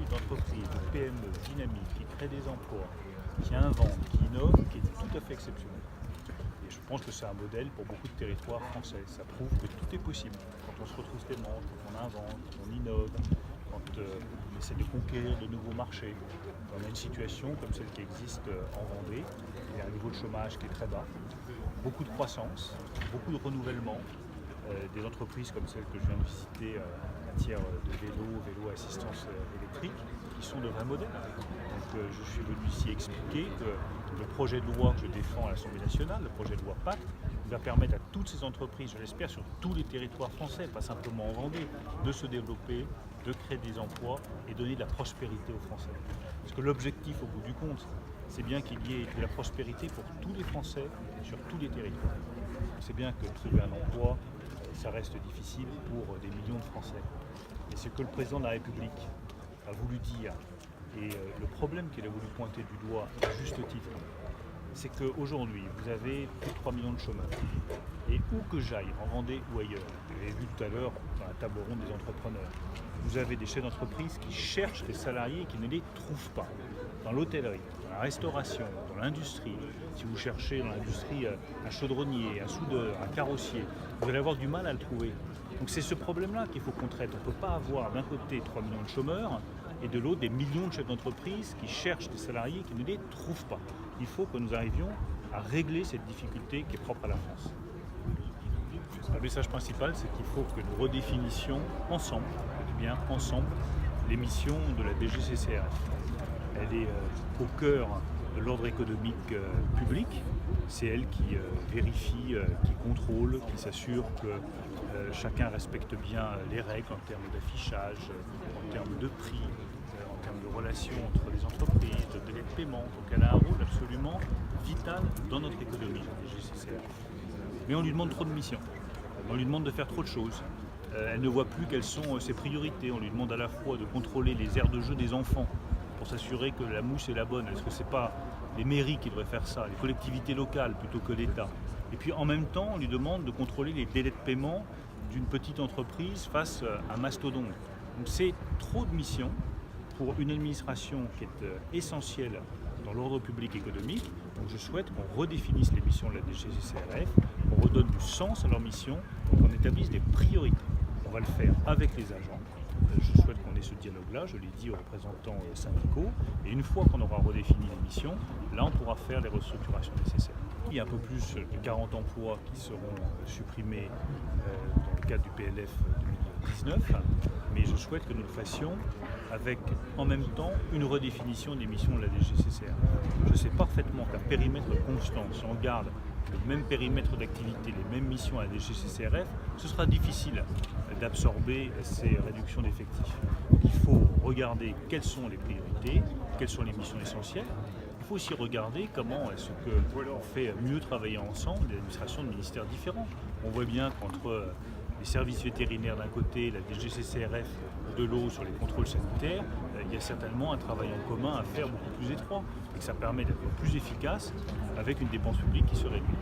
d'entreprises, de PME dynamiques, qui créent des emplois, qui inventent, qui innovent, qui est tout à fait exceptionnel. Et je pense que c'est un modèle pour beaucoup de territoires français. Ça prouve que tout est possible. Quand on se retrousse les manches, quand on invente, quand on innove, quand on essaie de conquérir de nouveaux marchés. On a une situation comme celle qui existe en Vendée. Il y a un niveau de chômage qui est très bas, beaucoup de croissance, beaucoup de renouvellement. Des entreprises comme celles que je viens de citer en matière de vélo à assistance électrique, qui sont de vrais modèles. Donc je suis venu ici expliquer que le projet de loi que je défends à l'Assemblée nationale, le projet de loi Pacte, va permettre à toutes ces entreprises, je l'espère sur tous les territoires français, pas simplement en Vendée, de se développer, de créer des emplois et donner de la prospérité aux Français. Parce que l'objectif au bout du compte, c'est bien qu'il y ait de la prospérité pour tous les Français sur tous les territoires. C'est bien que trouver un emploi, ça reste difficile pour des millions de Français. Et ce que le président de la République a voulu dire, et le problème qu'il a voulu pointer du doigt à juste titre, c'est qu'aujourd'hui, vous avez plus de 3 millions de chômeurs. Et où que j'aille, en Vendée ou ailleurs, vous l'avez vu tout à l'heure dans la table ronde des entrepreneurs, vous avez des chefs d'entreprise qui cherchent des salariés et qui ne les trouvent pas. Dans l'hôtellerie, dans la restauration, dans l'industrie, si vous cherchez dans l'industrie un chaudronnier, un soudeur, un carrossier, vous allez avoir du mal à le trouver. Donc c'est ce problème-là qu'il faut qu'on traite. On ne peut pas avoir d'un côté 3 millions de chômeurs et de l'autre des millions de chefs d'entreprise qui cherchent des salariés et qui ne les trouvent pas. Il faut que nous arrivions à régler cette difficulté qui est propre à la France. Le message principal, c'est qu'il faut que nous redéfinissions ensemble, les missions de la DGCCRF. Elle est au cœur de l'ordre économique public. C'est elle qui vérifie, qui contrôle, qui s'assure que chacun respecte bien les règles en termes d'affichage, en termes de prix, en termes de relations entre les entreprises, de délai de paiement. Donc elle a un rôle absolument vital dans notre économie, la DGCCRF. Mais on lui demande trop de missions. On lui demande de faire trop de choses. Elle ne voit plus quelles sont ses priorités. On lui demande à la fois de contrôler les aires de jeu des enfants pour s'assurer que la mousse est la bonne. Est-ce que ce n'est pas les mairies qui devraient faire ça, les collectivités locales plutôt que l'État? Et puis en même temps, on lui demande de contrôler les délais de paiement d'une petite entreprise face à un mastodonte. Donc c'est trop de missions pour une administration qui est essentielle dans l'ordre public économique. Donc je souhaite qu'on redéfinisse les missions de la DGCCRF, qu'on redonne du sens à leurs missions, qu'on établisse des priorités. On va le faire avec les agents. Je souhaite qu'on ait ce dialogue-là, je l'ai dit aux représentants syndicaux, et une fois qu'on aura redéfini les missions, là on pourra faire les restructurations nécessaires. Il y a un peu plus de 40 emplois qui seront supprimés dans le cadre du PLF 2019, mais je souhaite que nous le fassions avec en même temps une redéfinition des missions de la DGCCRF. Je sais parfaitement qu'un périmètre constant, si on garde le même périmètre d'activité, les mêmes missions à la DGCCRF, ce sera difficile d'absorber ces réductions d'effectifs. Il faut regarder quelles sont les priorités, quelles sont les missions essentielles. Il faut aussi regarder comment est-ce qu'on fait mieux travailler ensemble les administrations de ministères différents. On voit bien qu'entre les services vétérinaires d'un côté, la DGCCRF de l'eau sur les contrôles sanitaires, il y a certainement un travail en commun à faire beaucoup plus étroit et que ça permet d'être plus efficace avec une dépense publique qui se réduit.